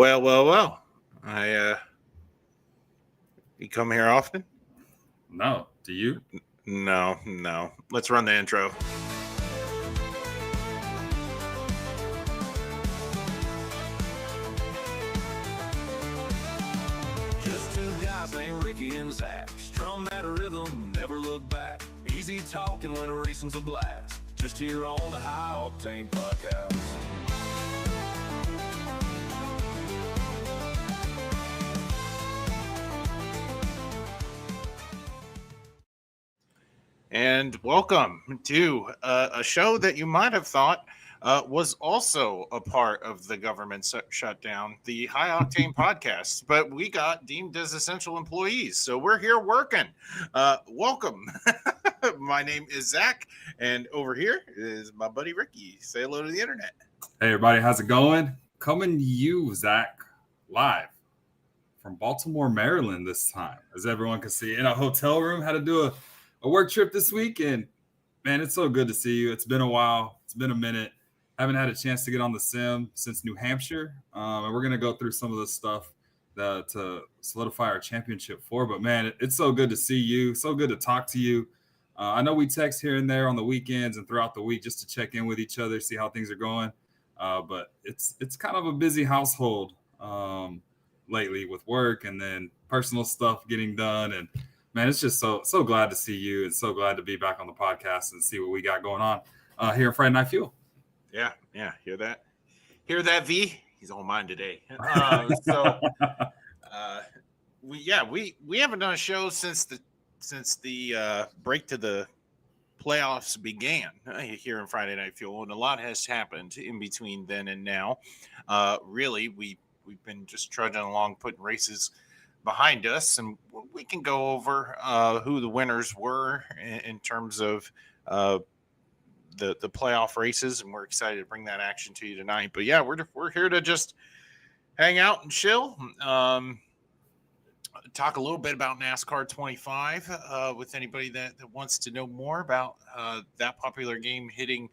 Well. You come here often? No. Do you? No. Let's run the intro. Just two guys named Ricky and Zach. Strum that rhythm, never look back. Easy talking when racing's a blast. Just here on the High Octane podcast. And welcome to a show that you might have thought was also a part of the government shutdown, the High Octane podcast. But we got deemed as essential employees, so we're here working. Welcome. My name is Zach, and over here is my buddy Ricky. Say hello to the internet. Hey, everybody. How's it going? Coming to you, Zach, live from Baltimore, Maryland this time, as everyone can see, in a hotel room. Had to do a work trip this week, and man, it's so good to see you. It's been a while. It's been a minute. Haven't had a chance to get on the sim since New Hampshire, and we're going to go through some of the stuff to solidify our championship for. But man, it's so good to see you. So good to talk to you. I know we text here and there on the weekends and throughout the week just to check in with each other, see how things are going. But it's kind of a busy household lately with work and then personal stuff getting done. And man, it's just so glad to see you and so glad to be back on the podcast and see what we got going on here in Friday Night Fuel. Yeah. Hear that? Hear that, V? He's on mine today. We haven't done a show since the break to the playoffs began here in Friday Night Fuel, and a lot has happened in between then and now. Really, we've been just trudging along, putting races behind us, and we can go over who the winners were in terms of the playoff races, and we're excited to bring that action to you tonight. But yeah, we're here to just hang out and chill. Talk a little bit about NASCAR 25 with anybody that wants to know more about that popular game hitting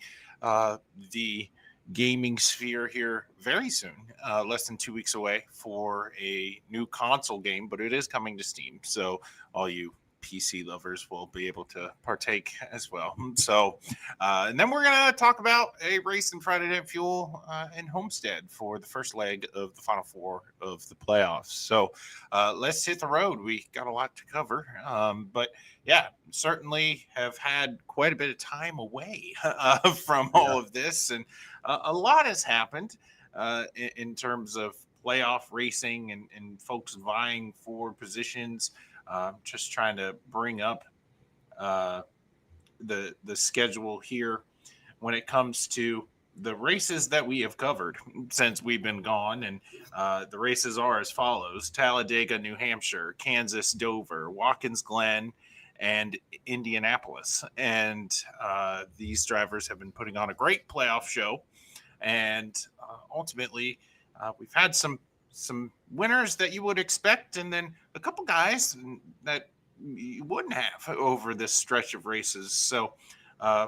the gaming sphere here very soon, less than 2 weeks away for a new console game, but it is coming to Steam, so all you PC lovers will be able to partake as well. So and then we're gonna talk about a race in Friday Night Fuel in Homestead for the first leg of the Final Four of the playoffs. So let's hit the road. We got a lot to cover, but yeah, certainly have had quite a bit of time away from all of this, and a lot has happened in terms of playoff racing and folks vying for positions. Just trying to bring up the schedule here when it comes to the races that we have covered since we've been gone. And the races are as follows: Talladega, New Hampshire, Kansas, Dover, Watkins Glen, and Indianapolis. And these drivers have been putting on a great playoff show. And ultimately, we've had some winners that you would expect, and then a couple guys that you wouldn't have over this stretch of races. So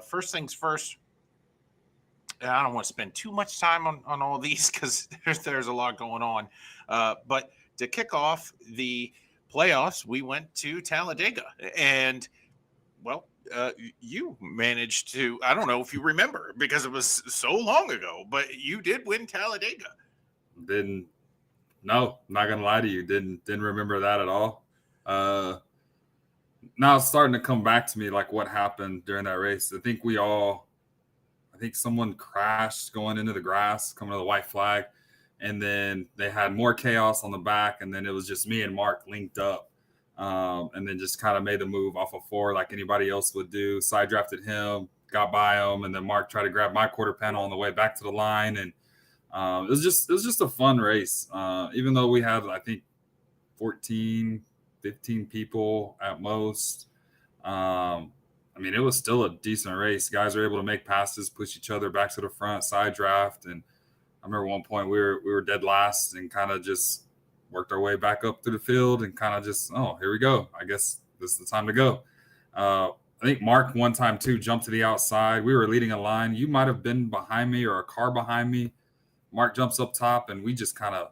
first things first, I don't want to spend too much time on all these because there's a lot going on. But to kick off the playoffs, we went to Talladega, and well, you managed to, I don't know if you remember because it was so long ago, but you did win Talladega. No, I'm not gonna lie to you. Didn't remember that at all. Now it's starting to come back to me, like what happened during that race. I think someone crashed going into the grass, coming to the white flag, and then they had more chaos on the back, and then it was just me and Mark linked up, and then just kind of made the move off of 4 like anybody else would do. Side drafted him, got by him, and then Mark tried to grab my quarter panel on the way back to the line, and it was just a fun race. Even though we had, I think, 14, 15 people at most. I mean, it was still a decent race. Guys were able to make passes, push each other back to the front, side draft. And I remember one point we were dead last and kind of just worked our way back up through the field and kind of just, oh, here we go. I guess this is the time to go. I think Mark one time too jumped to the outside. We were leading a line. You might have been behind me or a car behind me. Mark jumps up top and we just kind of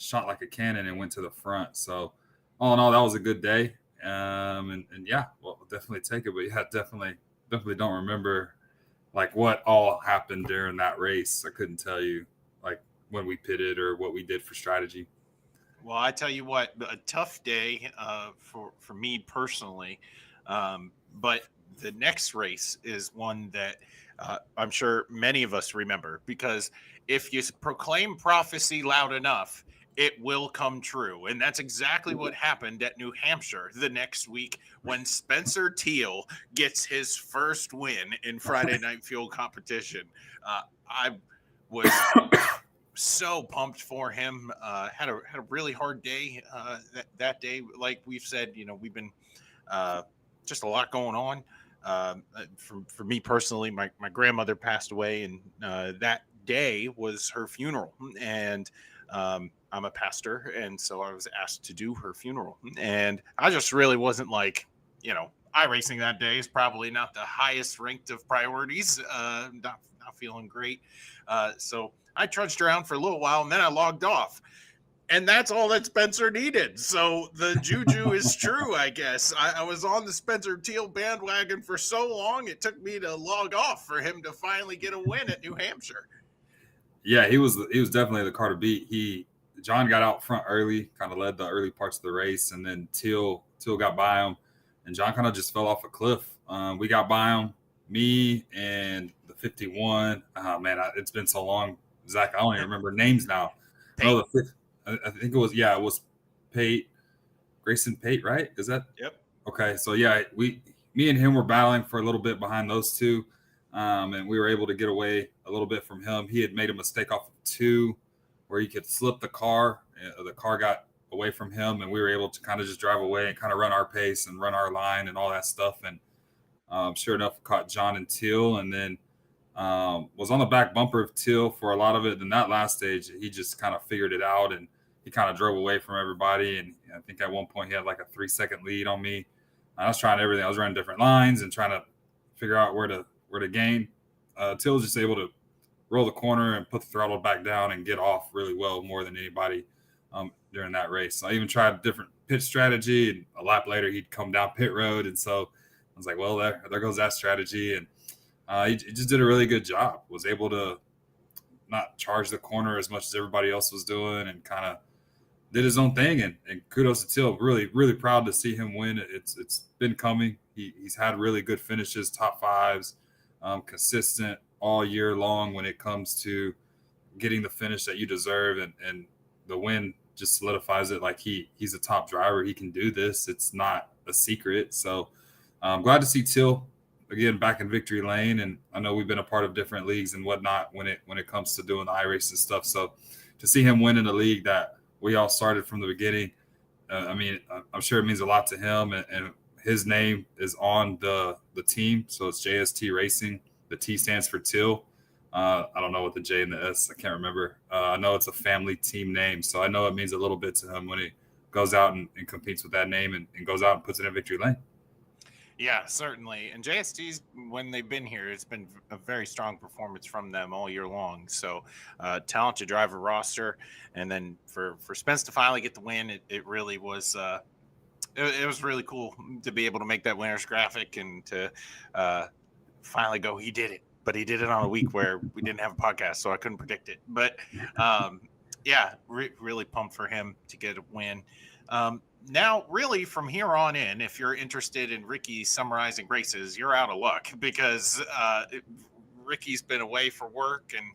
shot like a cannon and went to the front. So all in all, that was a good day. And yeah, well, definitely take it. But yeah, definitely don't remember like what all happened during that race. I couldn't tell you like when we pitted or what we did for strategy. Well, I tell you what, a tough day for me personally, but the next race is one that I'm sure many of us remember, because if you proclaim prophecy loud enough, it will come true. And that's exactly what happened at New Hampshire the next week when Spencer Teal gets his first win in Friday Night Field competition. I was so pumped for him. Had a really hard day that day. Like we've said, we've been just a lot going on. For me personally, my grandmother passed away, and that day was her funeral. And I'm a pastor, and so I was asked to do her funeral. And I just really wasn't like, iRacing that day is probably not the highest ranked of priorities. Not feeling great. So I trudged around for a little while, and then I logged off. And that's all that Spencer needed. So the juju is true, I guess. I was on the Spencer Teal bandwagon for so long, it took me to log off for him to finally get a win at New Hampshire. Yeah, he was definitely the car to beat. John got out front early, kind of led the early parts of the race, and then Teal got by him, and John kind of just fell off a cliff. We got by him, me and the 51. Oh man, it's been so long, Zach. I don't even remember names now. Oh, the fifth. I think it was Pate, Grayson Pate, right? Is that? Yep. Okay, so yeah, me and him were battling for a little bit behind those two, and we were able to get away a little bit from him. He had made a mistake off of 2, where he could slip the car. The car got away from him, and we were able to kind of just drive away and kind of run our pace and run our line and all that stuff. And sure enough, caught John and Teal, and then was on the back bumper of Teal for a lot of it. And that last stage, he just kind of figured it out, and he kind of drove away from everybody. And I think at one point he had like a 3-second lead on me. I was trying everything. I was running different lines and trying to figure out where to gain. Teal was just able to roll the corner and put the throttle back down and get off really well, more than anybody during that race. So I even tried a different pit strategy, and a lap later he'd come down pit road. And so I was like, well, there goes that strategy. And he just did a really good job, was able to not charge the corner as much as everybody else was doing, and kind of did his own thing. And kudos to Teal. Really, really proud to see him win. It's been coming. He's had really good finishes, top 5s, consistent all year long when it comes to getting the finish that you deserve. And the win just solidifies it. Like he's a top driver. He can do this. It's not a secret. So I'm glad to see Teal again back in victory lane. And I know we've been a part of different leagues and whatnot when it comes to doing the iRace and stuff. So to see him win in a league that we all started from the beginning, I mean, I'm sure it means a lot to him, and his name is on the team. So it's JST Racing. The T stands for Teal. I don't know what the J and the S, I can't remember. I know it's a family team name. So I know it means a little bit to him when he goes out and competes with that name and goes out and puts it in victory lane. Yeah, certainly. And JST's, when they've been here, it's been a very strong performance from them all year long. So talented driver roster. And then for Spence to finally get the win, it really was it was really cool to be able to make that winner's graphic and to finally go, he did it. But he did it on a week where we didn't have a podcast, so I couldn't predict it. But yeah, really pumped for him to get a win. Now, really, from here on in, if you're interested in Ricky summarizing races, you're out of luck, because Ricky's been away for work, and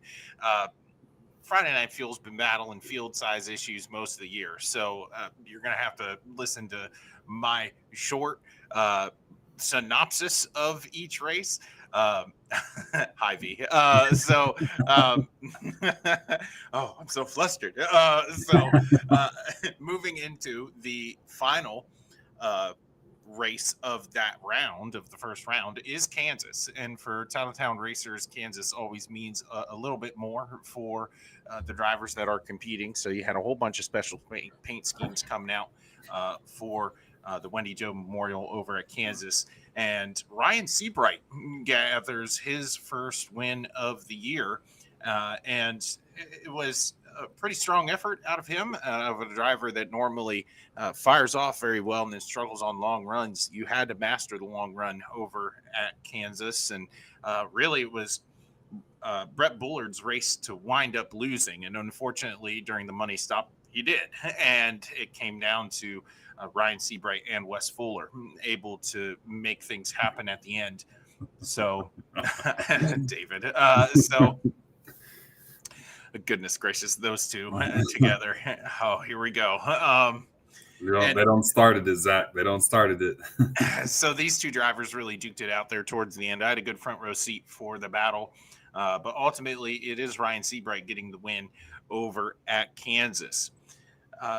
Friday Night Fuel's been battling field size issues most of the year. So you're going to have to listen to my short synopsis of each race. Hi, V. Oh, I'm so flustered. Moving into the final race of that round, of the first round, is Kansas. And for Town of Town racers, Kansas always means a little bit more for the drivers that are competing. So you had a whole bunch of special paint schemes coming out for the Wendy Joe Memorial over at Kansas. And Ryan Seabright gathers his first win of the year. And it was a pretty strong effort out of him, of a driver that normally fires off very well and then struggles on long runs. You had to master the long run over at Kansas, and really it was Brett Bullard's race to wind up losing. And unfortunately, during the money stop, he did. And it came down to Ryan Seabright and Wes Fuller able to make things happen at the end. So, David, so goodness gracious, those two together. Oh, here we go. They don't started it, Zach. They don't started it. So these two drivers really duked it out there towards the end. I had a good front row seat for the battle, but ultimately it is Ryan Seabright getting the win over at Kansas.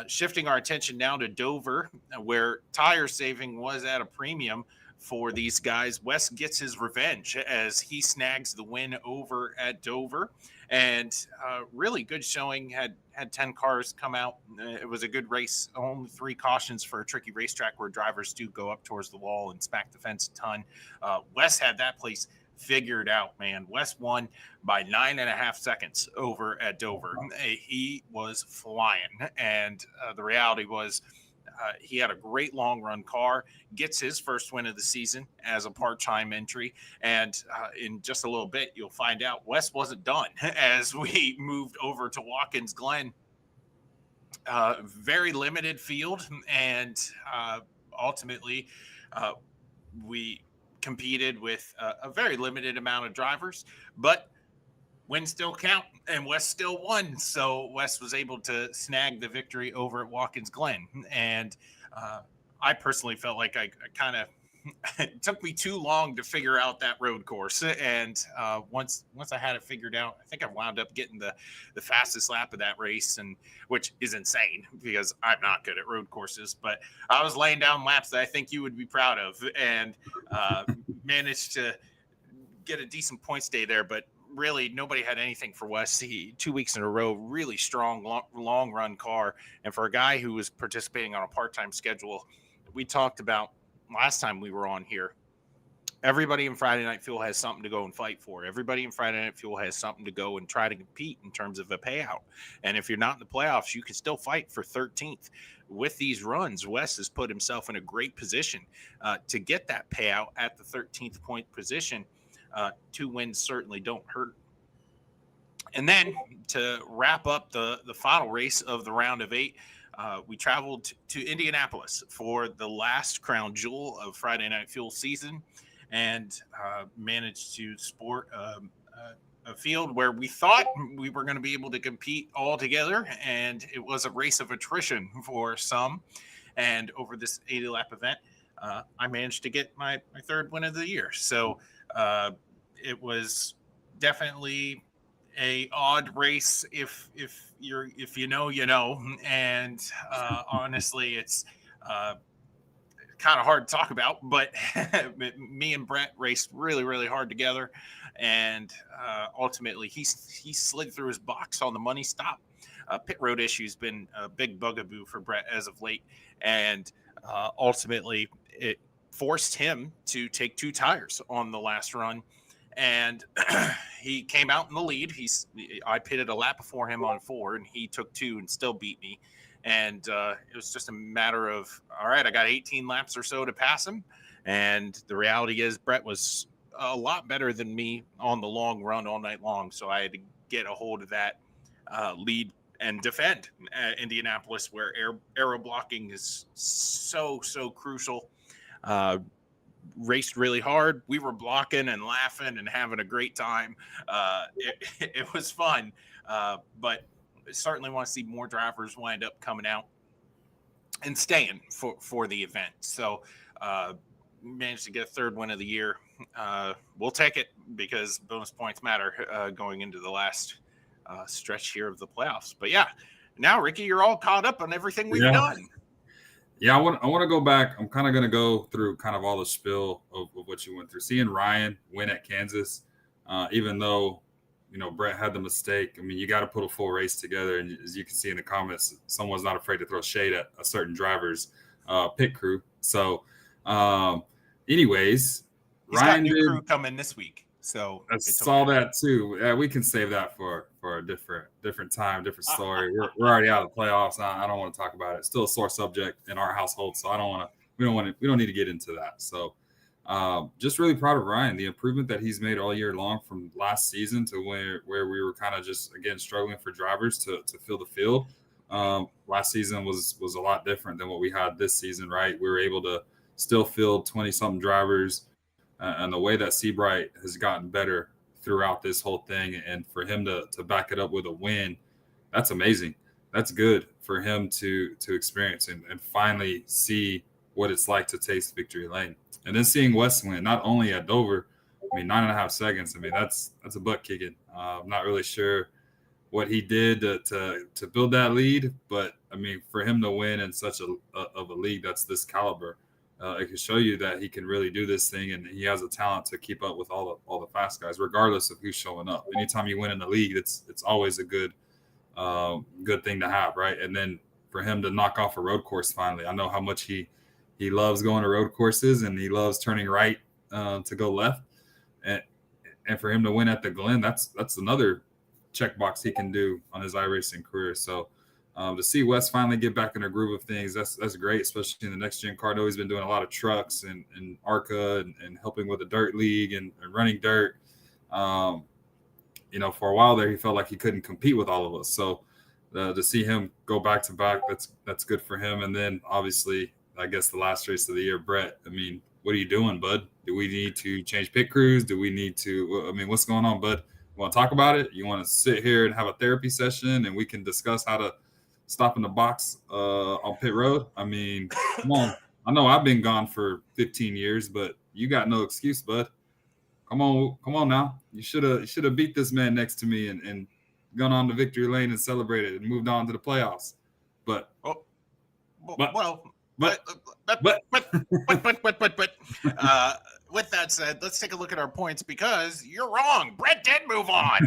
Shifting our attention now to Dover, where tire saving was at a premium for these guys. Wes gets his revenge as he snags the win over at Dover, and really good showing. Had 10 cars come out. It was a good race. Only 3 cautions for a tricky racetrack where drivers do go up towards the wall and smack the fence a ton. Wes had that place figured out, man. Wes won by 9.5 seconds over at Dover. He was flying, and the reality was he had a great long run car, gets his first win of the season as a part-time entry. And in just a little bit, you'll find out Wes wasn't done as we moved over to Watkins Glen. Very limited field, and ultimately we competed with a very limited amount of drivers, but wins still count, and Wes still won. So Wes was able to snag the victory over at Watkins Glen. And I personally felt like I kind of it took me too long to figure out that road course. And once I had it figured out, I think I wound up getting the fastest lap of that race, and which is insane because I'm not good at road courses, but I was laying down laps that I think you would be proud of, and managed to get a decent points day there. But really, nobody had anything for Wes. 2 weeks in a row, really strong long run car. And for a guy who was participating on a part-time schedule, we talked about last time we were on here, everybody in Friday Night Fuel has something to go and fight for. Everybody in Friday Night Fuel has something to go and try to compete in terms of a payout. And if you're not in the playoffs, you can still fight for 13th. With these runs, Wes has put himself in a great position to get that payout at the 13th point position. 2 wins certainly don't hurt. And then to wrap up the final race of the round of 8, we traveled to Indianapolis for the last crown jewel of Friday Night Fuel season, and managed to sport a field where we thought we were going to be able to compete all together, and it was a race of attrition for some. And over this 80-lap event, I managed to get my 3rd win of the year. So it was definitely a odd race if you know, and honestly, it's kind of hard to talk about, but me and Brett raced really, really hard together, and ultimately he slid through his box on the money stop. Pit road issue's been a big bugaboo for Brett as of late, and ultimately it forced him to take 2 tires on the last run. And he came out in the lead. I pitted a lap before him on 4, and he took 2 and still beat me. And it was just a matter of, all right, I got 18 laps or so to pass him. And the reality is Brett was a lot better than me on the long run all night long. So I had to get a hold of that lead and defend Indianapolis, where aero blocking is so crucial. Raced really hard. We were blocking and laughing and having a great time. It was fun, but certainly want to see more drivers wind up coming out and staying for the event. So managed to get a 3rd win of the year. We'll take it because bonus points matter going into the last stretch here of the playoffs. But yeah, now Ricky, you're all caught up on everything we've done. Yeah, I want to go back. I'm kind of going to go through kind of all the spill of what you went through. Seeing Ryan win at Kansas, even though, Brett had the mistake. I mean, you got to put a full race together. And as you can see in the comments, someone's not afraid to throw shade at a certain driver's pit crew. So, anyways, He's got new crew coming this week. So I it's saw okay. that too. Yeah, we can save that for a different time, different story. We're already out of the playoffs. I don't want to talk about it. It's still a sore subject in our household, so I don't want to. We don't need to get into that. So, just really proud of Ryan. The improvement that he's made all year long from last season to where we were kind of just again struggling for drivers to fill the field. Last season was a lot different than what we had this season. Right, we were able to still field 20 something drivers. And the way that Seabright has gotten better throughout this whole thing, and for him to back it up with a win, that's amazing. That's good for him to experience and finally see what it's like to taste victory lane. And then seeing Wes win, not only at Dover, I mean 9.5 seconds. I mean that's a butt kicking. I'm not really sure what he did to build that lead, but I mean for him to win in such of a league that's this caliber. It can show you that he can really do this thing, and he has a talent to keep up with all the fast guys, regardless of who's showing up. Anytime you win in the league, it's always a good thing to have, right? And then for him to knock off a road course finally, I know how much he loves going to road courses, and he loves turning right to go left, and for him to win at the Glen, that's another checkbox he can do on his iRacing career. So. To see Wes finally get back in the groove of things, that's great, especially in the next gen car. I know he's been doing a lot of trucks and ARCA and helping with the dirt league and running dirt. For a while there, he felt like he couldn't compete with all of us. So to see him go back to back, that's good for him. And then obviously, I guess the last race of the year, Brett. I mean, what are you doing, bud? Do we need to change pit crews? Do we need to? I mean, what's going on, bud? You want to talk about it? You want to sit here and have a therapy session, and we can discuss how to stop in the box on pit road? I mean, come on. I know I've been gone for 15 years, but you got no excuse, bud. Come on now. You should have beat this man next to me and gone on to victory lane and celebrated and moved on to the playoffs. But with that said, let's take a look at our points because you're wrong. Brett did move on.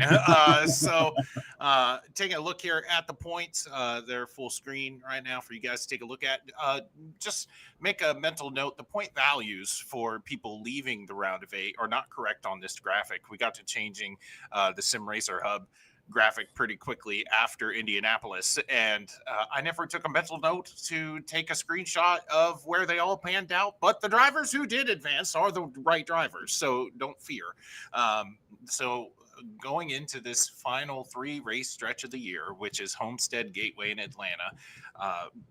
Taking a look here at the points, they're full screen right now for you guys to take a look at. Just make a mental note. The point values for people leaving the round of 8 are not correct on this graphic. We got to changing the Sim Racer Hub graphic pretty quickly after Indianapolis, and I never took a mental note to take a screenshot of where they all panned out, but the drivers who did advance are the right drivers, so don't fear. So going into this final 3 race stretch of the year, which is Homestead, Gateway, and Atlanta,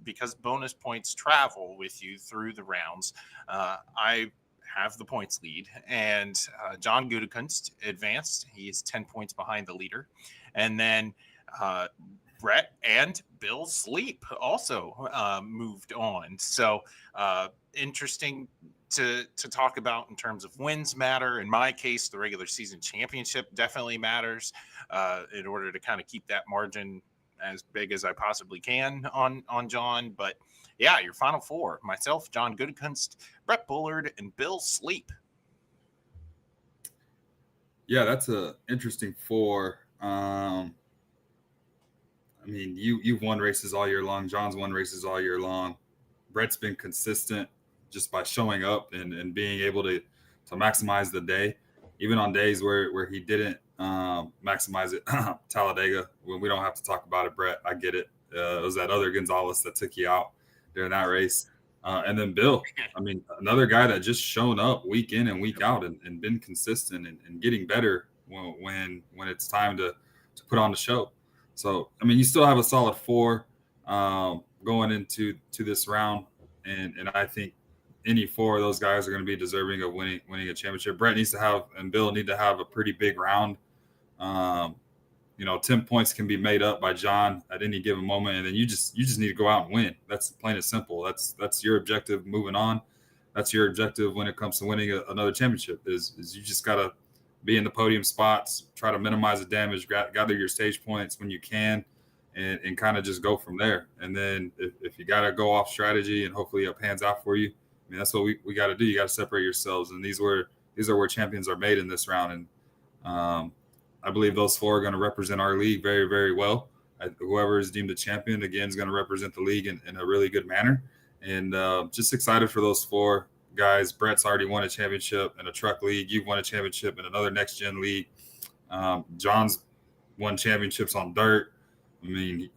because bonus points travel with you through the rounds, I have the points lead, and John Gutekunst advanced. He is 10 points behind the leader. And then Brett and Bill Sleep also moved on. So interesting to talk about in terms of wins matter. In my case, the regular season championship definitely matters in order to kind of keep that margin as big as I possibly can on John. But yeah, your final 4, myself, John Gutekunst, Brett Bullard, and Bill Sleep. Yeah, that's a interesting 4. I mean, you've won races all year long. John's won races all year long. Brett's been consistent just by showing up and being able to maximize the day, even on days where he didn't maximize it. Talladega, when we don't have to talk about it, Brett, I get it. It was that other Gonzalez that took you out during that race. And then Bill, I mean, another guy that just shown up week in and week out and been consistent and getting better when it's time to put on the show. So, I mean, you still have a solid 4 going into this round. And I think any 4 of those guys are going to be deserving of winning a championship. Brett needs to have, and Bill need to have a pretty big round. 10 points can be made up by John at any given moment, and then you just need to go out and win. That's plain and simple. That's your objective moving on. That's your objective when it comes to winning another championship. Is you just gotta be in the podium spots, try to minimize the damage, gather your stage points when you can, and kind of just go from there. And then if you gotta go off strategy and hopefully it pans out for you, I mean that's what we got to do. You got to separate yourselves, and these are where champions are made in this round. And I believe those 4 are going to represent our league very, very well. Whoever is deemed a champion, again, is going to represent the league in a really good manner. And just excited for those 4 guys. Brett's already won a championship in a truck league. You've won a championship in another next gen league. John's won championships on dirt. I mean,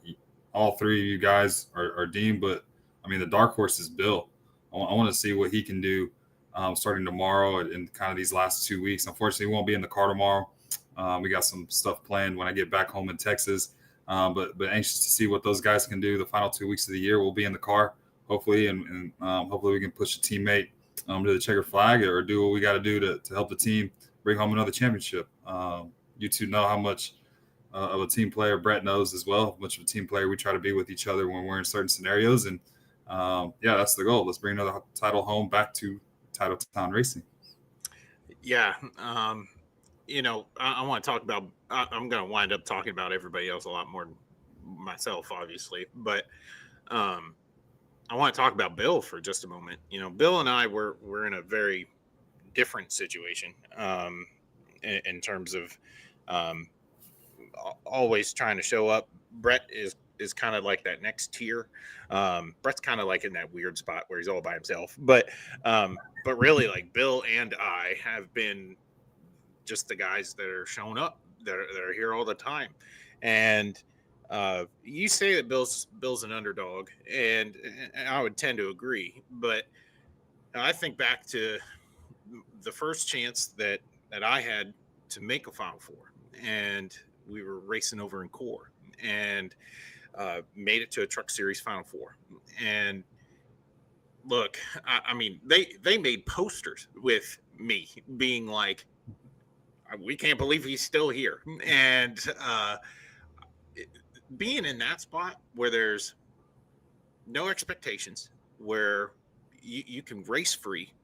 all three of you guys are deemed, but I mean, the dark horse is Bill. I want to see what he can do starting tomorrow and kind of these last 2 weeks. Unfortunately, we won't be in the car tomorrow. We got some stuff planned when I get back home in Texas. But anxious to see what those guys can do the final 2 weeks of the year. We'll be in the car, hopefully, and hopefully we can push a teammate to the checker flag or do what we got to do to help the team bring home another championship. You two know how much of a team player Brett knows as well, how much of a team player we try to be with each other when we're in certain scenarios. And that's the goal. Let's bring another title home back to Title Town Racing. Yeah. I want to talk about, I'm going to wind up talking about everybody else a lot more than myself, obviously, but I want to talk about Bill for just a moment. Bill and I we're in a very different situation in terms of always trying to show up. Brett is kind of like that next tier. Brett's kind of like in that weird spot where he's all by himself, but really, like, Bill and I have been just the guys that are showing up, that are here all the time. And you say that Bill's an underdog, and I would tend to agree. But I think back to the first chance that I had to make a Final Four, and we were racing over in Core, and made it to a Truck Series Final Four. And look, I mean, they made posters with me being like, we can't believe he's still here. And being in that spot where there's no expectations, where you can race free.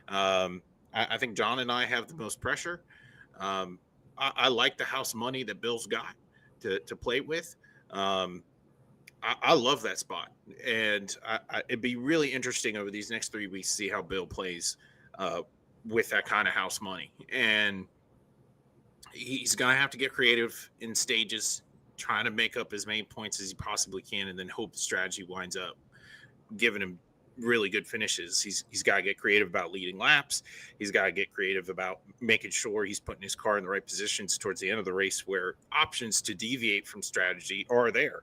I think John and I have the most pressure. I like the house money that Bill's got to play with. I love that spot. And it'd be really interesting over these next 3 weeks to see how Bill plays with that kind of house money. And he's going to have to get creative in stages, trying to make up as many points as he possibly can, and then hope the strategy winds up giving him really good finishes. He's got to get creative about leading laps. He's got to get creative about making sure he's putting his car in the right positions towards the end of the race where options to deviate from strategy are there.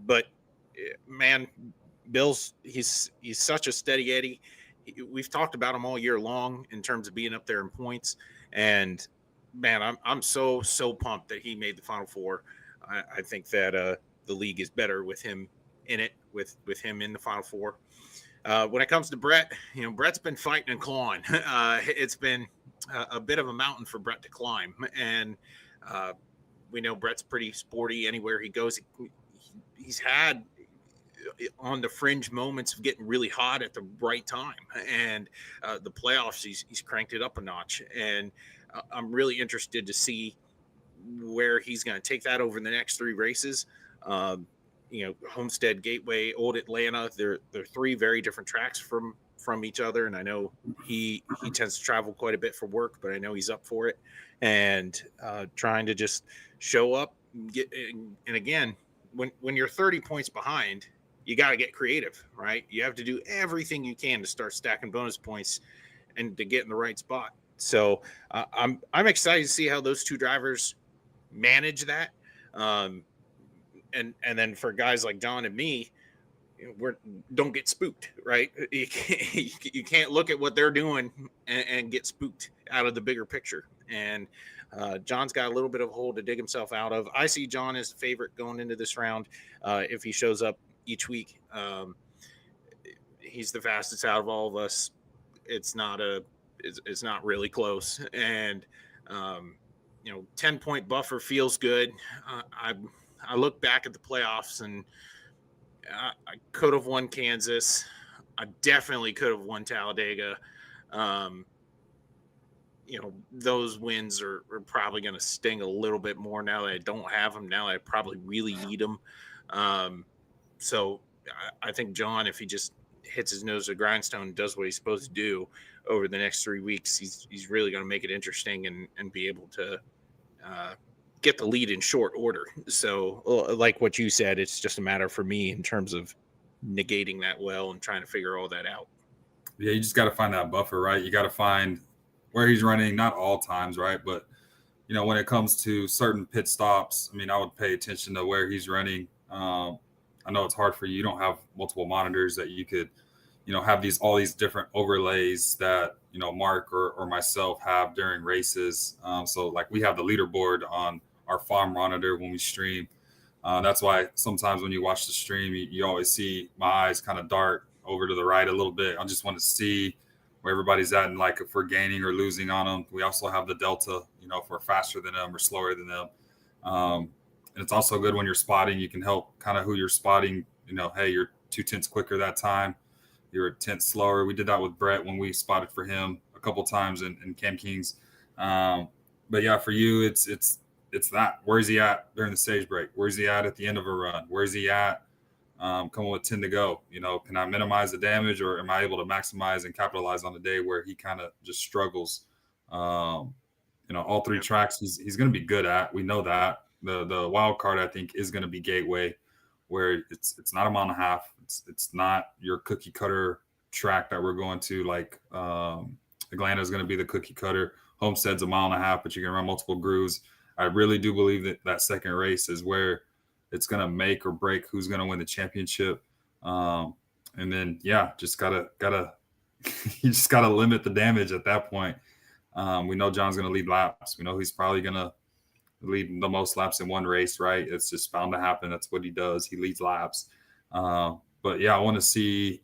But man, he's such a steady Eddie. We've talked about him all year long in terms of being up there in points, and man, I'm so pumped that he made the Final Four. I think that the league is better with him in it, with him in the Final Four. When it comes to Brett, Brett's been fighting and clawing. It's been a bit of a mountain for Brett to climb, and we know Brett's pretty sporty anywhere he goes. He's had on the fringe moments of getting really hot at the right time, and the playoffs he's cranked it up a notch, and I'm really interested to see where he's going to take that over the next 3 races. Homestead, Gateway, Old Atlanta, they're 3 very different tracks from each other, and I know he tends to travel quite a bit for work, but I know he's up for it, and trying to just show up, and again, when you're 30 points behind, you got to get creative, right? You have to do everything you can to start stacking bonus points and to get in the right spot. So I'm excited to see how those 2 drivers manage that. And then for guys like John and me, don't get spooked, right? You can't look at what they're doing and get spooked out of the bigger picture. And John's got a little bit of a hole to dig himself out of. I see John as the favorite going into this round. If he shows up each week, he's the fastest out of all of us. It's not really close. And 10-point buffer feels good. I look back at the playoffs, and I could have won Kansas. I definitely could have won Talladega. Those wins are probably going to sting a little bit more now that I don't have them. Now I probably really need them. So I think John, if he just hits his nose to the grindstone and does what he's supposed to do over the next 3 weeks, he's really going to make it interesting and be able to get the lead in short order. So like what you said, it's just a matter for me in terms of negating that well and trying to figure all that out. Yeah, you just got to find that buffer, right? You got to find where he's running, not all times, right? But, when it comes to certain pit stops, I mean, I would pay attention to where he's running. I know it's hard for you. You don't have multiple monitors that you could, have all these different overlays that, Mark or myself have during races. So like we have the leaderboard on our farm monitor when we stream. That's why sometimes when you watch the stream, you always see my eyes kind of dart over to the right a little bit. I just want to see where everybody's at and like if we're gaining or losing on them. We also have the delta, if we're faster than them or slower than them. And it's also good when you're spotting, you can help kind of who you're spotting, hey, you're 2/10 quicker that time. You're a tenth slower. We did that with Brett when we spotted for him a couple times in Cam Kings. But yeah, for you, it's that. Where is he at during the stage break? Where's he at the end of a run? Where's he at coming with 10 to go? Can I minimize the damage or am I able to maximize and capitalize on the day where he kind of just struggles? All three tracks he's going to be good at. We know that. The wild card, I think, is going to be Gateway, where it's not a mile and a half. It's not your cookie cutter track that we're going to. Like Atlanta is going to be the cookie cutter. Homestead's a mile and a half, but you can run multiple grooves. I really do believe that second race is where it's going to make or break who's going to win the championship. And then, just gotta you just gotta limit the damage at that point. We know John's going to lead laps. We know he's probably going to lead the most laps in one race, right? It's just bound to happen. That's what he does. He leads laps. But I want to see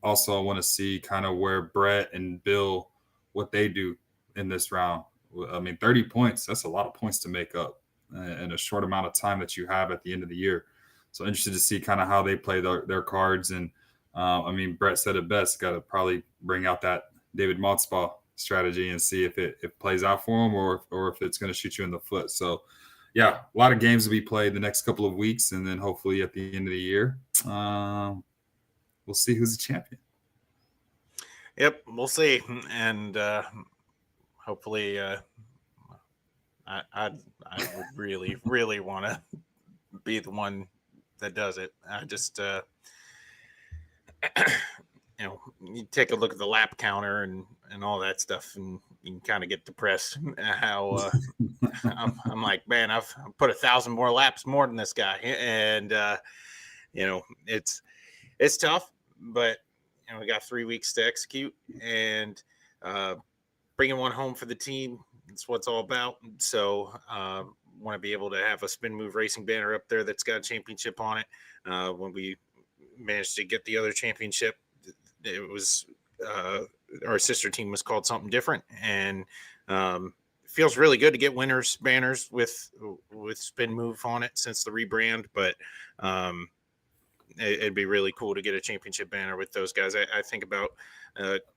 kind of where Brett and Bill, what they do in this round. I mean, 30 points, that's a lot of points to make up in a short amount of time that you have at the end of the year. So interested to see kind of how they play their cards. And Brett said it best, got to probably bring out that David Motspa strategy and see if it plays out for him or if it's going to shoot you in the foot. So a lot of games to be played the next couple of weeks. And then hopefully at the end of the year, we'll see who's the champion. Yep, we'll see. And hopefully I would really, really want to be the one that does it. I just, you take a look at the lap counter and all that stuff, and you can kind of get depressed. How I'm like, man, I've put 1,000 more laps more than this guy, and it's tough, but we got 3 weeks to execute, and bringing one home for the team. That's what it's all about. So want to be able to have a Spin Move Racing banner up there that's got a championship on it. When we managed to get the other championship, it was our sister team was called something different, and it feels really good to get winners banners with Spin Move on it since the rebrand. But it'd be really cool to get a championship banner with those guys. I think about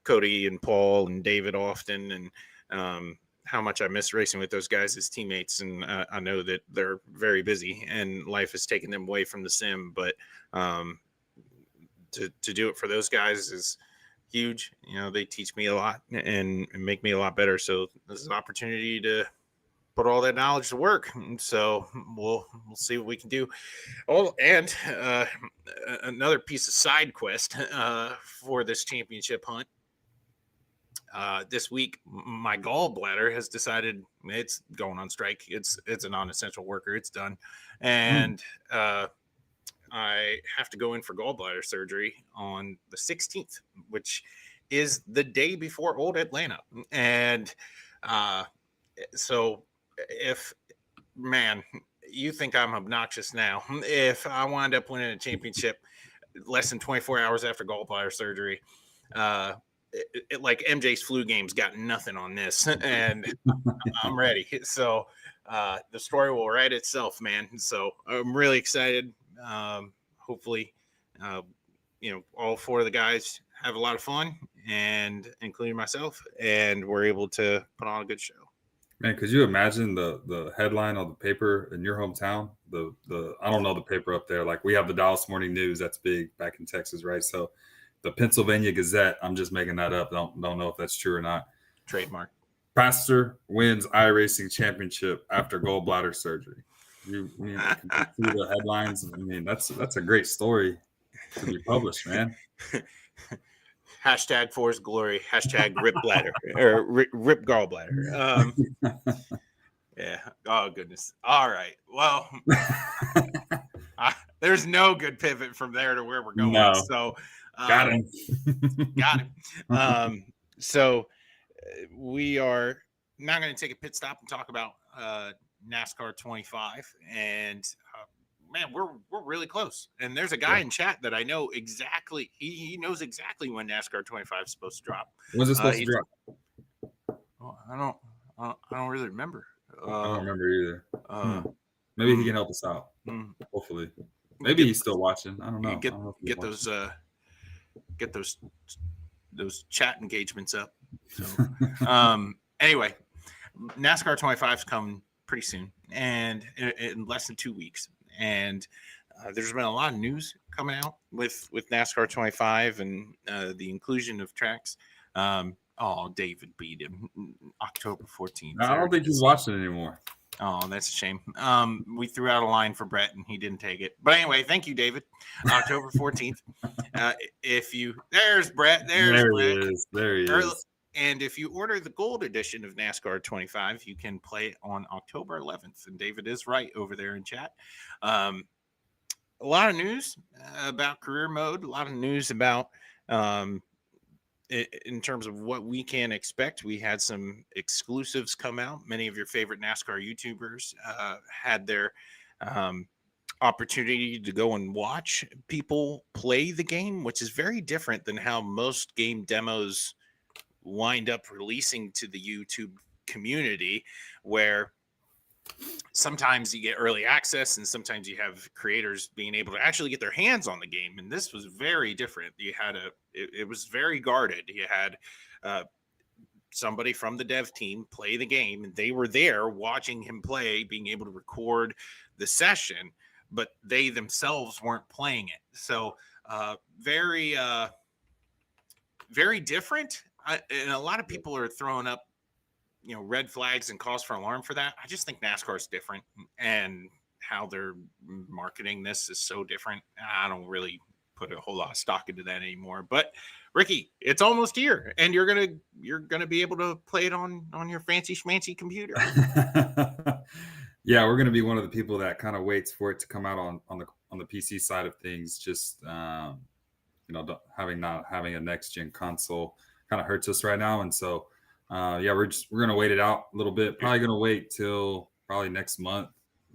Cody and Paul and David often, and how much I miss racing with those guys as teammates. And I know that they're very busy and life has taken them away from the sim, but to do it for those guys is huge. They teach me a lot and make me a lot better. So this is an opportunity to put all that knowledge to work. And so we'll see what we can do. Oh, and another piece of side quest for this championship hunt. This week, my gallbladder has decided it's going on strike. It's a non-essential worker. It's done. And I have to go in for gallbladder surgery on the 16th, which is the day before Old Atlanta. And so you think I'm obnoxious now. If I wind up winning a championship less than 24 hours after gallbladder surgery, like MJ's flu game's got nothing on this, and I'm ready. So the story will write itself, man. So I'm really excited. Hopefully, all four of the guys have a lot of fun, and including myself, and we're able to put on a good show. Man, could you imagine the headline on the paper in your hometown? The I don't know the paper up there. Like we have the Dallas Morning News, that's big back in Texas, right? So the Pennsylvania Gazette, I'm just making that up. Don't know if that's true or not. Trademark. Pastor wins iRacing championship after gallbladder surgery. You can see the headlines. I mean, that's a great story to be published, man. Hashtag Forest Glory. Hashtag Rip Bladder or Rip Gallbladder. Yeah. Oh goodness. All right. Well, there's no good pivot from there to where we're going. No. So Got him. got him. So we are now going to take a pit stop and talk about NASCAR 25, and man, we're really close. And there's a guy in chat that I know exactly. He knows exactly when NASCAR 25 is supposed to drop. When's it supposed to drop? Oh, I don't really remember. I don't remember either. Maybe he can help us out. Hopefully, maybe he's still watching. I don't know. Get those chat engagements up. So, anyway, NASCAR 25 is coming pretty soon, and in less than 2 weeks. And there's been a lot of news coming out with NASCAR 25 and the inclusion of tracks. David beat him October 14th. I don't think he's watching anymore. Oh, that's a shame. We threw out a line for Brett and he didn't take it. But anyway, thank you, David. October 14th. There's Brett. There he is. And if you order the gold edition of NASCAR 25, you can play it on October 11th. And David is right over there in chat. A lot of news about career mode. A lot of news about in terms of what we can expect. We had some exclusives come out. Many of your favorite NASCAR YouTubers had their opportunity to go and watch people play the game, which is very different than how most game demos wind up releasing to the YouTube community, where sometimes you get early access and sometimes you have creators being able to actually get their hands on the game. And this was very different. You had it was very guarded. You had somebody from the dev team play the game, and they were there watching him play, being able to record the session, but they themselves weren't playing it. So very different. And a lot of people are throwing up, red flags and calls for alarm for that. I just think NASCAR is different, and how they're marketing this is so different. I don't really put a whole lot of stock into that anymore. But Ricky, it's almost here, and you're gonna be able to play it on your fancy schmancy computer. Yeah, we're gonna be one of the people that kind of waits for it to come out on the PC side of things. Just not having a next gen console kind of hurts us right now, and so we're gonna wait it out a little bit. Probably gonna wait till probably next month.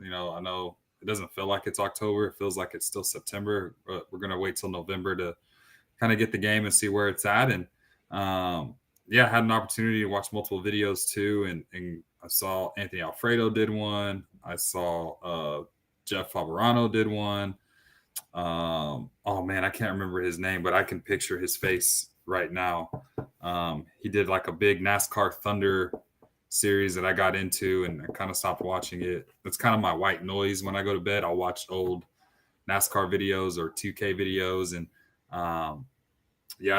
I know it doesn't feel like it's October. It feels like it's still September, but we're gonna wait till November to kind of get the game and see where it's at. And I had an opportunity to watch multiple videos too, and I saw Anthony Alfredo did one. I saw Jeff Favorano did one. Oh man, I can't remember his name, but I can picture his face right now. He did like a big NASCAR Thunder series that I got into, and I kind of stopped watching it. That's kind of my white noise when I go to bed. I'll watch old NASCAR videos or 2K videos, and I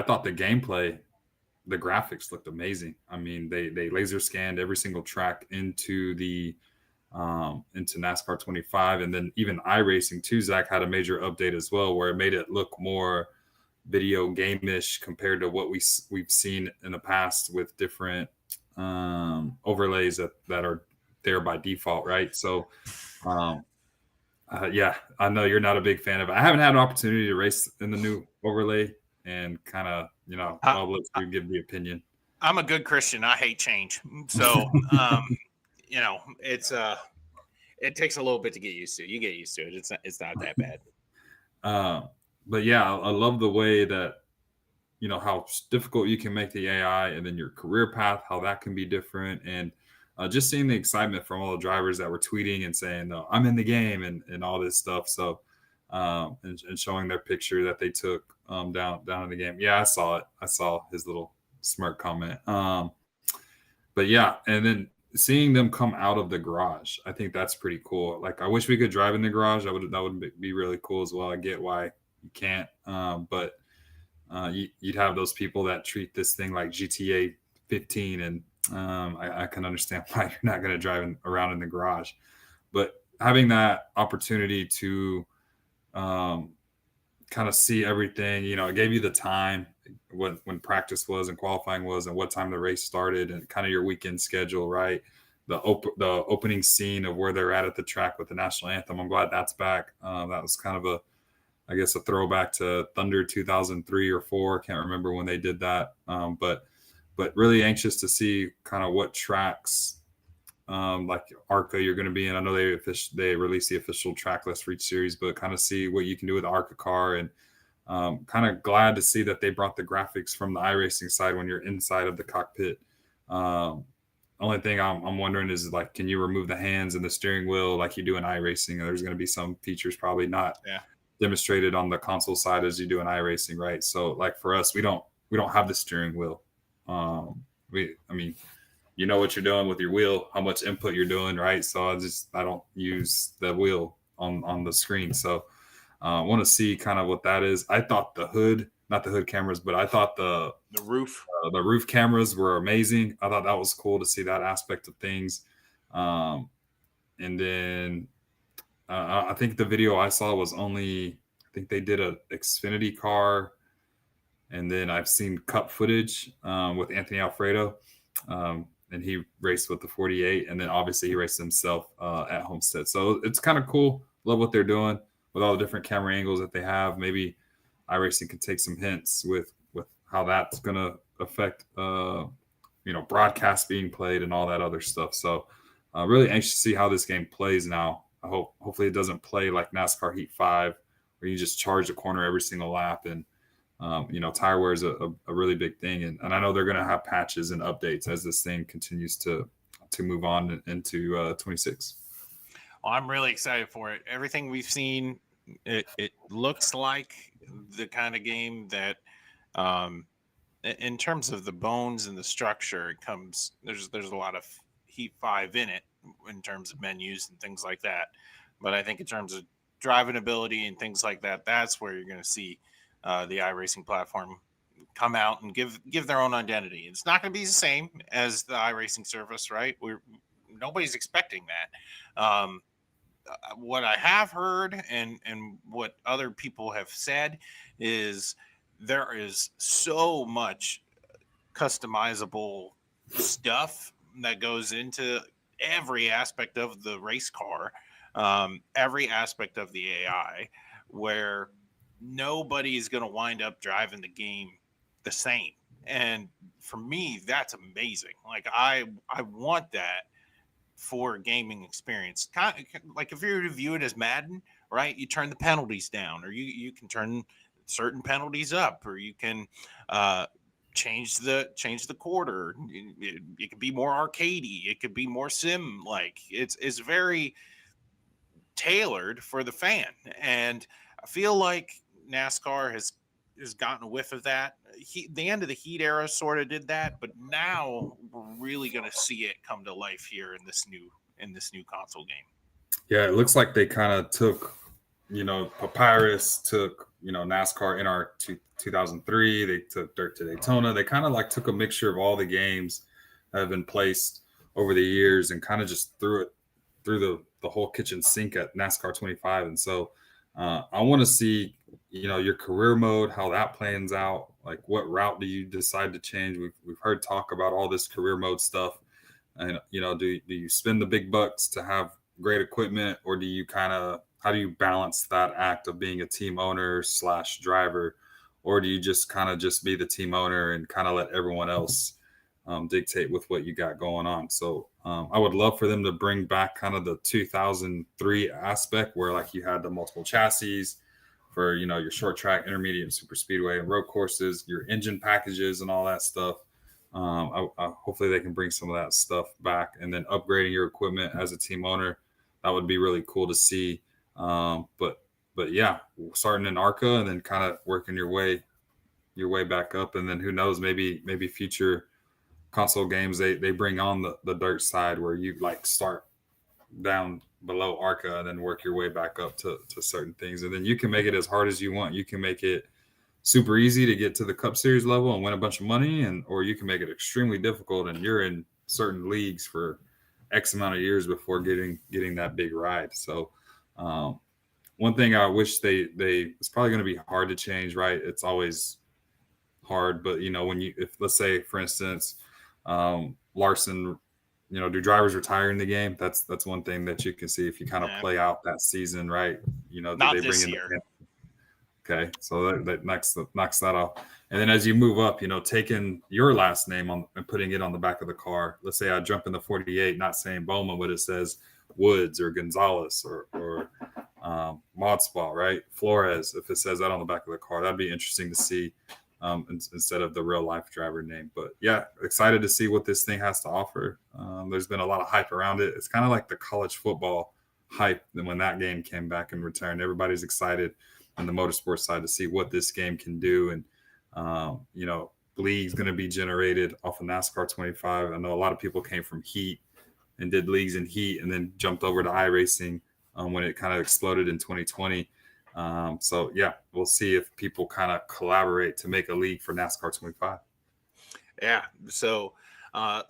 thought the gameplay, the graphics looked amazing. I mean, they laser scanned every single track into NASCAR 25, and then even iRacing too. Zach had a major update as well, where it made it look more video game-ish compared to what we've seen in the past with different overlays that are there by default, right? So I know you're not a big fan of it. I haven't had an opportunity to race in the new overlay, and kind of I'll let you give the opinion. I'm a good Christian. I hate change, so it's it takes a little bit to get used to. You get used to it. It's not that bad. But yeah, I love the way that, how difficult you can make the AI, and then your career path, how that can be different. And just seeing the excitement from all the drivers that were tweeting and saying, "No, I'm in the game," and all this stuff. So, and showing their picture that they took down in the game. Yeah, I saw it. I saw his little smirk comment. But yeah, and then seeing them come out of the garage, I think that's pretty cool. Like, I wish we could drive in the garage. That would be really cool as well. I get why you can't, but you'd have those people that treat this thing like GTA 15, and I can understand why you're not going to drive around in the garage. But having that opportunity to kind of see everything, it gave you the time. when practice was and qualifying was and what time the race started and kind of your weekend schedule, right? The opening scene of where they're at the track with the national anthem. I'm glad that's back. That was kind of I guess a throwback to Thunder 2003 or 4. Can't remember when they did that. But really anxious to see kind of what tracks like ARCA you're going to be in. I know they released the official track list for each series, but kind of see what you can do with the ARCA car, and kind of glad to see that they brought the graphics from the iRacing side when you're inside of the cockpit. Only thing I'm wondering is, like, can you remove the hands and the steering wheel like you do in iRacing? There's going to be some features probably not demonstrated on the console side as you do in iRacing, right? So like for us, we don't have the steering wheel. I mean, you know what you're doing with your wheel, how much input you're doing, right? So I don't use the wheel on the screen. So I want to see kind of what that is. I thought not the hood cameras, but I thought the roof cameras were amazing. I thought that was cool to see that aspect of things. And then I think the video I saw was I think they did a Xfinity car, and then I've seen Cup footage with Anthony Alfredo, and he raced with the 48, and then obviously he raced himself at Homestead. So it's kind of cool. Love what they're doing with all the different camera angles that they have. Maybe iRacing could take some hints with how that's going to affect broadcast being played and all that other stuff. So really anxious to see how this game plays now. Hopefully it doesn't play like NASCAR Heat 5 where you just charge the corner every single lap, and tire wear is a really big thing, and I know they're going to have patches and updates as this thing continues to move on into 26. Well, I'm really excited for it. Everything we've seen, it looks like the kind of game that, in terms of the bones and the structure, there's a lot of Heat 5 in it in terms of menus and things like that. But I think in terms of driving ability and things like that, that's where you're going to see the iRacing platform come out and give their own identity. It's not going to be the same as the iRacing service, right? Nobody's expecting that. What I have heard and what other people have said is there is so much customizable stuff that goes into every aspect of the race car, every aspect of the AI, where nobody is going to wind up driving the game the same. And for me, that's amazing. Like I want that for a gaming experience. Kind of like if you were to view it as Madden, right? You turn the penalties down, or you can turn certain penalties up, or you can change the quarter. It could be more arcadey. It could be more sim. Like it's very tailored for the fan, and I feel like NASCAR has gotten a whiff of that. The end of the Heat era sort of did that, but now we're really going to see it come to life here in this new console game. Yeah, it looks like they kind of took, Papyrus took, NASCAR NR 2003. They took Dirt to Daytona. They kind of like took a mixture of all the games that have been placed over the years and kind of just threw it through the whole kitchen sink at NASCAR 25. And so I want to see, your career mode, how that plans out. Like, what route do you decide to change? We've heard talk about all this career mode stuff, and do you spend the big bucks to have great equipment, or do you how do you balance that act of being a team owner / driver, or do you just be the team owner and kind of let everyone else dictate with what you got going on? So I would love for them to bring back kind of the 2003 aspect where like you had the multiple chassis for, your short track, intermediate, and super speedway and road courses, your engine packages and all that stuff. Hopefully they can bring some of that stuff back, and then upgrading your equipment as a team owner. That would be really cool to see. But yeah, starting in ARCA and then kind of working your way back up. And then who knows, maybe future console games, they bring on the dirt side where you like start down below ARCA and then work your way back up to certain things. And then you can make it as hard as you want. You can make it super easy to get to the Cup Series level and win a bunch of money, or you can make it extremely difficult and you're in certain leagues for X amount of years before getting that big ride. So one thing I wish it's probably going to be hard to change, right? It's always hard. But if let's say, for instance, Larson, do drivers retire in the game? That's one thing that you can see if you kind of play out that season, right? Do Not they this bring in year. Okay, so that knocks that off. And then as you move up, taking your last name on and putting it on the back of the car. Let's say I jump in the 48, not saying Bowman, but it says Woods or Gonzalez or Modspot, right? Flores. If it says that on the back of the car, that'd be interesting to see instead of the real life driver name. But yeah, excited to see what this thing has to offer. There's been a lot of hype around it. It's kind of like the college football hype when that game came back and returned. Everybody's excited on the motorsports side to see what this game can do. And, leagues going to be generated off of NASCAR 25. I know a lot of people came from Heat and did leagues in Heat and then jumped over to iRacing when it kind of exploded in 2020. So, yeah, we'll see if people kind of collaborate to make a league for NASCAR 25. Yeah. So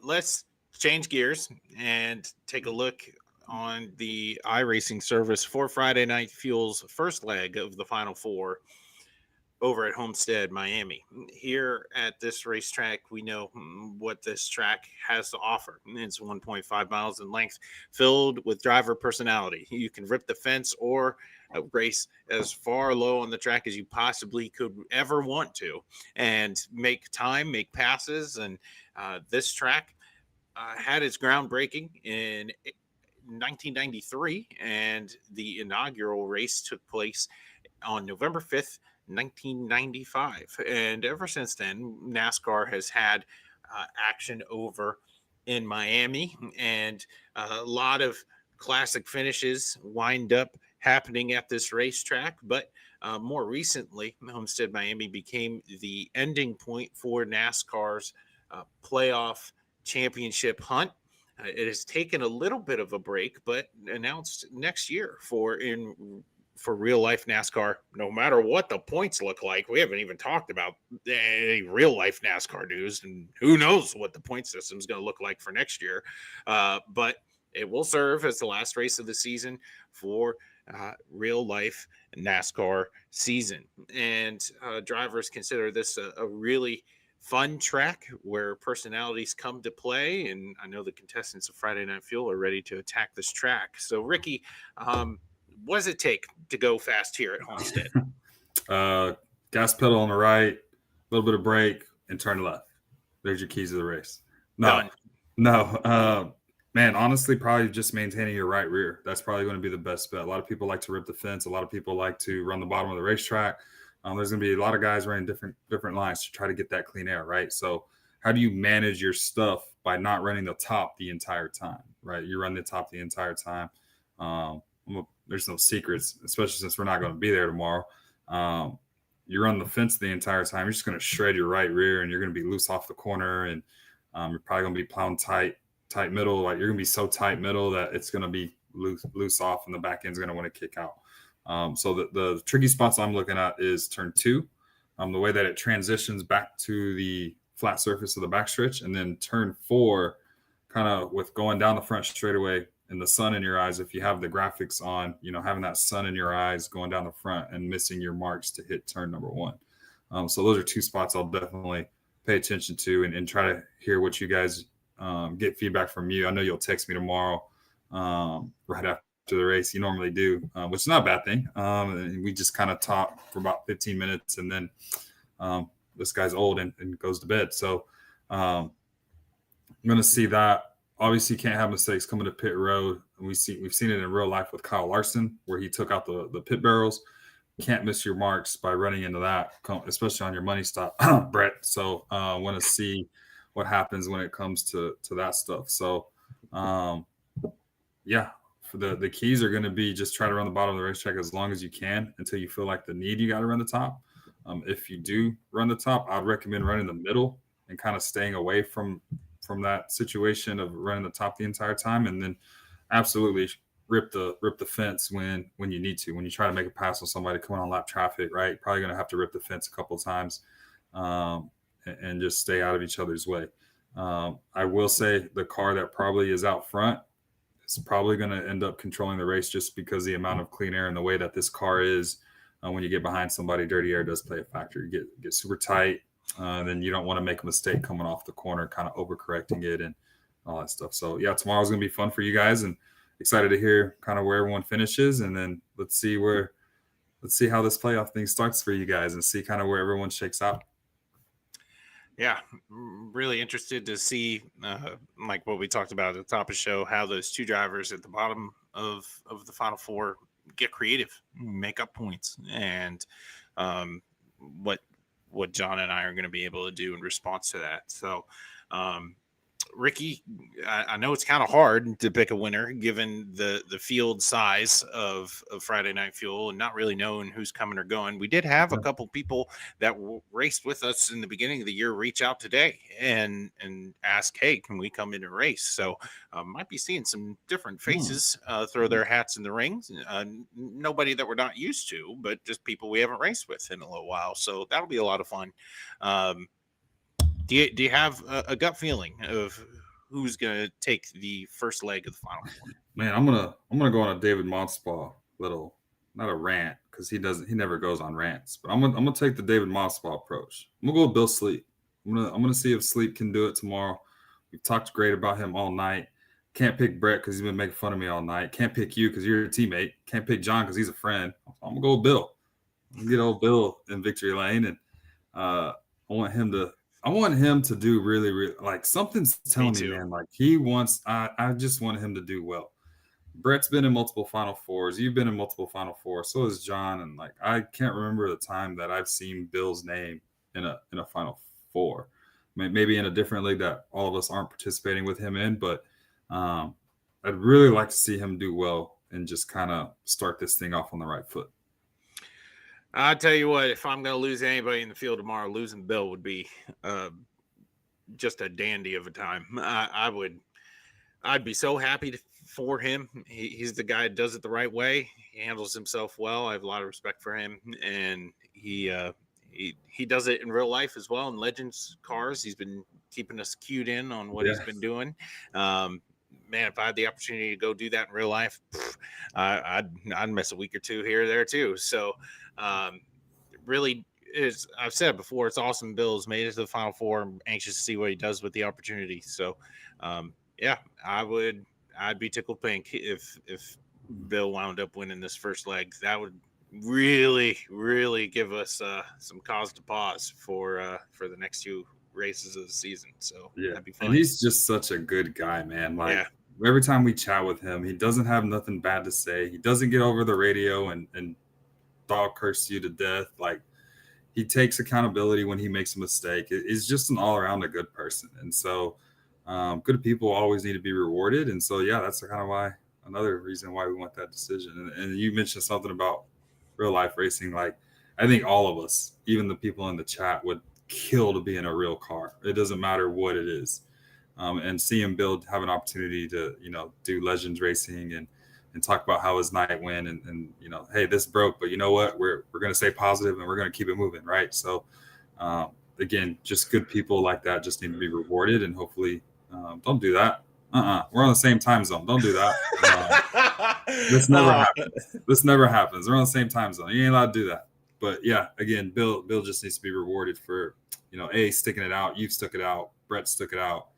let's change gears and take a look on the iRacing service for Friday Night Fuel's first leg of the Final Four over at Homestead, Miami. Here at this racetrack, we know what this track has to offer. It's 1.5 miles in length, filled with driver personality. You can rip the fence or race as far low on the track as you possibly could ever want to and make time, make passes. And this track had its groundbreaking in 1993, and the inaugural race took place on November 5th, 1995. And ever since then, NASCAR has had action over in Miami, and a lot of classic finishes wind up happening at this racetrack. But more recently, Homestead Miami became the ending point for NASCAR's playoff championship hunt. It has taken a little bit of a break, but announced next year for real life NASCAR, no matter what the points look like. We haven't even talked about any real life NASCAR news, and who knows what the point system is going to look like for next year. But it will serve as the last race of the season for real life NASCAR season. And drivers consider this a really fun track where personalities come to play. And I know the contestants of Friday Night Fuel are ready to attack this track. So, Ricky, what does it take to go fast here at Homestead? Gas pedal on the right, a little bit of brake, and turn left. There's your keys to the race. Done. Man, honestly, probably just maintaining your right rear. That's probably going to be the best bet. A lot of people like to rip the fence. A lot of people like to run the bottom of the racetrack. There's going to be a lot of guys running different lines to try to get that clean air, right? So how do you manage your stuff by not running the top the entire time, right? You run the top the entire time. There's no secrets, especially since we're not going to be there tomorrow. You run the fence the entire time. You're just going to shred your right rear, and you're going to be loose off the corner, and you're probably going to be plowing tight middle. Like you're going to be so tight middle that it's going to be loose off, and the back end's going to want to kick out. So the tricky spots I'm looking at is turn 2, the way that it transitions back to the flat surface of the backstretch, and then turn 4, kind of with going down the front straightaway and the sun in your eyes. If you have the graphics on, having that sun in your eyes going down the front and missing your marks to hit turn number 1. So those are 2 spots I'll definitely pay attention to and try to hear what you guys get feedback from you. I know you'll text me tomorrow right after the race. You normally do, which is not a bad thing. And we just kind of talk for about 15 minutes, and then this guy's old and goes to bed. So I'm going to see that. Obviously, you can't have mistakes coming to pit road. We've seen it in real life with Kyle Larson, where he took out the pit barrels. Can't miss your marks by running into that, especially on your money stop, Brett. So I want to see what happens when it comes to that stuff. So, yeah, for the keys are going to be just try to run the bottom of the racetrack as long as you can until you feel like the need you got to run the top. If you do run the top, I'd recommend running the middle and kind of staying away from that situation of running the top the entire time, and then absolutely rip the fence when you need to. When you try to make a pass on somebody coming on lap traffic, right? Probably going to have to rip the fence a couple of times and just stay out of each other's way. I will say the car that probably is out front is probably going to end up controlling the race just because the amount of clean air and the way that this car is. When you get behind somebody, dirty air does play a factor. You get super tight. then you don't want to make a mistake coming off the corner, kind of overcorrecting it and all that stuff. So yeah, tomorrow's gonna be fun for you guys, and excited to hear kind of where everyone finishes, and then let's see how this playoff thing starts for you guys, and see kind of where everyone shakes out. Yeah, really interested to see, like what we talked about at the top of the show, how those two drivers at the bottom of the Final Four get creative, make up points, and what John and I are going to be able to do in response to that. So, Ricky, I know it's kind of hard to pick a winner given the field size of Friday Night Fuel and not really knowing who's coming or going. We did have a couple people that raced with us in the beginning of the year reach out today and ask, hey, can we come in and race? So might be seeing some different faces throw their hats in the rings. Nobody that we're not used to, but just people we haven't raced with in a little while. So that'll be a lot of fun. Do you have a gut feeling of who's going to take the first leg of the Final Four? Man, I'm gonna go on a David Monspaugh little, not a rant, because he never goes on rants, but I'm gonna take the David Monspaugh approach. I'm gonna go with Bill Sleep. I'm gonna see if Sleep can do it tomorrow. We've talked great about him all night. Can't pick Brett because he's been making fun of me all night. Can't pick you because you're a teammate. Can't pick John because he's a friend. I'm gonna go with Bill. I'm gonna get old Bill in victory lane, and I want him to do really, really, like, something's telling me, man, like I just want him to do well. Brett's been in multiple Final Fours. You've been in multiple Final Fours. So has John. And like, I can't remember the time that I've seen Bill's name in a Final Four. Maybe in a different league that all of us aren't participating with him in, but I'd really like to see him do well and just kind of start this thing off on the right foot. I'll tell you what, if I'm going to lose anybody in the field tomorrow, losing Bill would be just a dandy of a time. I'd be so happy for him. He's the guy that does it the right way. He handles himself well. I have a lot of respect for him, and he does it in real life as well in Legends cars. He's been keeping us cued in on what he's been doing. Man, if I had the opportunity to go do that in real life, I'd miss a week or two here or there too. So really is, I've said it before, it's awesome Bill's made it to the Final Four. I'm anxious to see what he does with the opportunity. So yeah, I'd be tickled pink if Bill wound up winning this first leg. That would really, really give us some cause to pause for the next few races of the season. So yeah, that'd be fun. And he's just such a good guy, man. Like, every time we chat with him, he doesn't have nothing bad to say. He doesn't get over the radio and dog curse you to death. Like, he takes accountability when he makes a mistake. He's just an all-around a good person. And so good people always need to be rewarded. And so, yeah, that's kind of another reason why we want that decision. And you mentioned something about real life racing. Like, I think all of us, even the people in the chat, would kill to be in a real car. It doesn't matter what it is. And seeing Bill have an opportunity to, do Legends racing and talk about how his night went and hey, this broke, but you know what? We're going to stay positive and we're going to keep it moving. Right. So again, just good people like that just need to be rewarded, and hopefully don't do that. We're on the same time zone. Don't do that. This never happens. This never happens. We're on the same time zone. You ain't allowed to do that. But yeah, again, Bill just needs to be rewarded for, sticking it out. You've stuck it out. Brett stuck it out.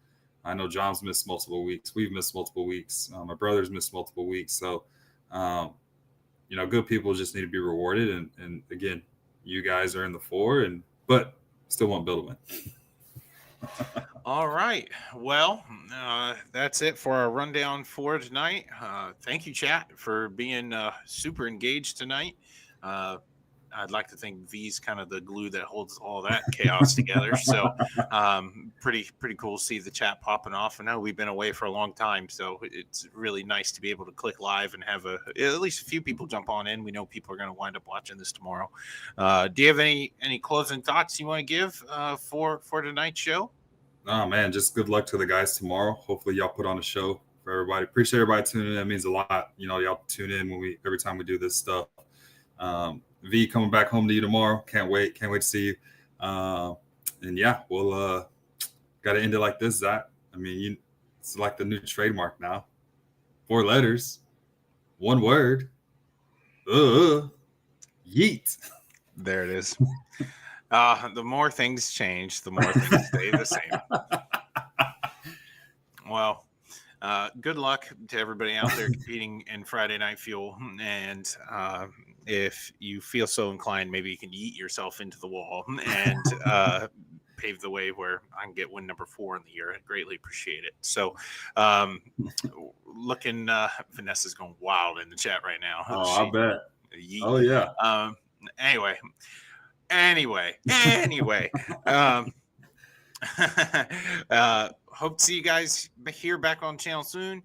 I know John's missed multiple weeks. We've missed multiple weeks. My brother's missed multiple weeks. So, good people just need to be rewarded. And again, you guys are in the four, but still want Bill to win. All right. Well, that's it for our rundown for tonight. Thank you, chat, for being super engaged tonight. I'd like to think V's kind of the glue that holds all that chaos together. So pretty cool to see the chat popping off. I know we've been away for a long time, so it's really nice to be able to click live and have at least a few people jump on in. We know people are going to wind up watching this tomorrow. Do you have any closing thoughts you want to give for tonight's show? Oh, man, just good luck to the guys tomorrow. Hopefully y'all put on a show for everybody. Appreciate everybody tuning in. That means a lot. Y'all tune in every time we do this stuff. V coming back home to you tomorrow. Can't wait to see you. And yeah, we'll got to end it like this, Zach. I mean, it's like the new trademark now. 4 letters, 1 word. Yeet. There it is. The more things change, the more things stay the same. Well, good luck to everybody out there competing in Friday Night Fuel. And if you feel so inclined, maybe you can yeet yourself into the wall and pave the way where I can get win number 4 in the year. I'd greatly appreciate it. So, looking, Vanessa's going wild in the chat right now. Oh, I bet. Yeet. Oh, yeah. Anyway. Hope to see you guys here back on the channel soon.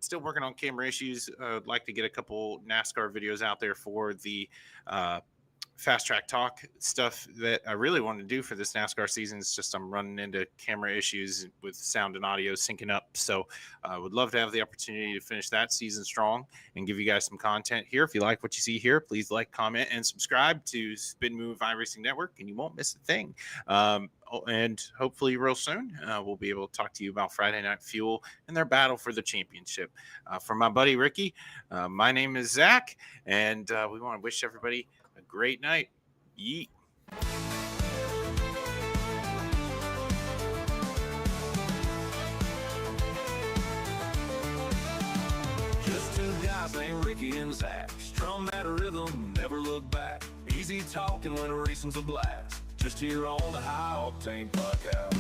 Still working on camera issues. I'd like to get a couple NASCAR videos out there for the Fast Track Talk stuff that I really want to do for this NASCAR season. It's just I'm running into camera issues with sound and audio syncing up. So I would love to have the opportunity to finish that season strong and give you guys some content here. If you like what you see here, please like, comment, and subscribe to Spin Move iRacing Network, and you won't miss a thing. And hopefully real soon, we'll be able to talk to you about Friday Night Fuel and their battle for the championship. For my buddy Ricky, my name is Zach, and we want to wish everybody a great night. Yeet. Just two guys named Ricky and Zach. Strum that rhythm, never look back. Easy talking when racing's a blast. Just here on the High Octane Podcast.